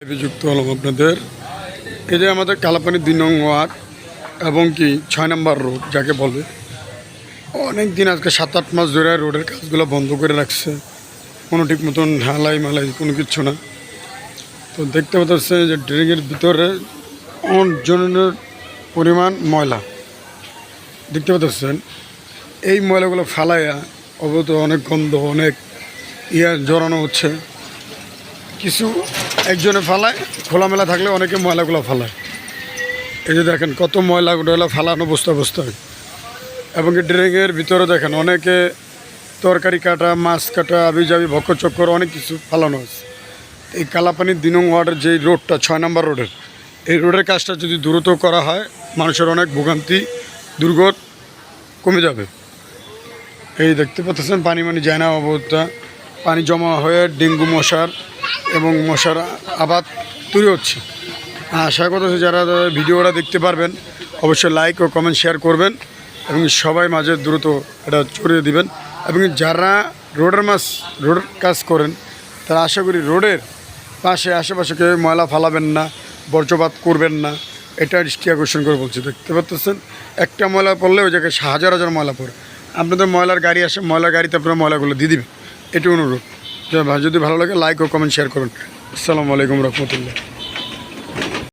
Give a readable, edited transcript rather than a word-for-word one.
যুক্ত হলাম আপনাদের। এই যে আমাদের কালাপানি 2 নং ওয়ার্ড এবং কি 6 নম্বর রোড যাকে বলে, অনেক দিন আজকে 7-8 মাস ধরে রোডের কাজগুলো বন্ধ করে রাখছে। কোনো ঠিক মতন ঢালাই মালাই কোনো কিছু না। তো দেখতে পাচ্ছে যে ড্রেনের ভিতরে অনেক পরিমাণ ময়লা দেখতে পাচ্ছেন। এই ময়লাগুলো ফালাইয়া অবত অনেক গন্ধ, অনেক জড়ানো হচ্ছে। কিছু একজনে ফালায়, খোলামেলা থাকলে অনেকে ময়লাগুলো ফালায়। এই যে দেখেন কত ময়লাগুলো ফালানো বস্তায়। এবং এই ড্রেনের ভিতরে দেখেন অনেকে তরকারি কাটা, মাছ কাটা, আবিজাবি ভক্কচক্কর অনেক কিছু ফালানো আছে। এই কালাপানির 2 নং ওয়ার্ডের যে রোডটা 6 নম্বর রোডের, এই রোডের কাজটা যদি দ্রুত করা হয় মানুষের অনেক ভোগান্তি দুর্গত কমে যাবে। এই দেখতে পাচ্ছেন পানি যায় না অবস্থা, পানি জমা হয়ে ডেঙ্গু মশার এবং মশার আবাদ তৈরি হচ্ছে। আশা করতেছি যারা ভিডিওটা দেখতে পারবেন অবশ্যই লাইক ও কমেন্ট শেয়ার করবেন এবং সবাই মাঝে দ্রুত এটা ছড়িয়ে দিবেন। এবং যারা রোডের কাজ করেন তারা আশা করি রোডের পাশে আশেপাশে কেউ ময়লা ফালাবেন না, বর্জ্যপাত করবেন না, এটা দৃষ্টি আকর্ষণ করে বলছি। দেখতে পাচ্ছেন একটা ময়লা পড়লে ওই জায়গায় হাজার হাজার ময়লা পড়ে। আপনাদের ময়লার গাড়ি আসে, ময়লার গাড়িতে আপনারা ময়লাগুলো দিয়ে দিবেন, এটা অনুরোধ। যদি ভালো লাগে লাইক ও কমেন্ট শেয়ার করুন। আসসালামু আলাইকুম রহমতুল্লাহ।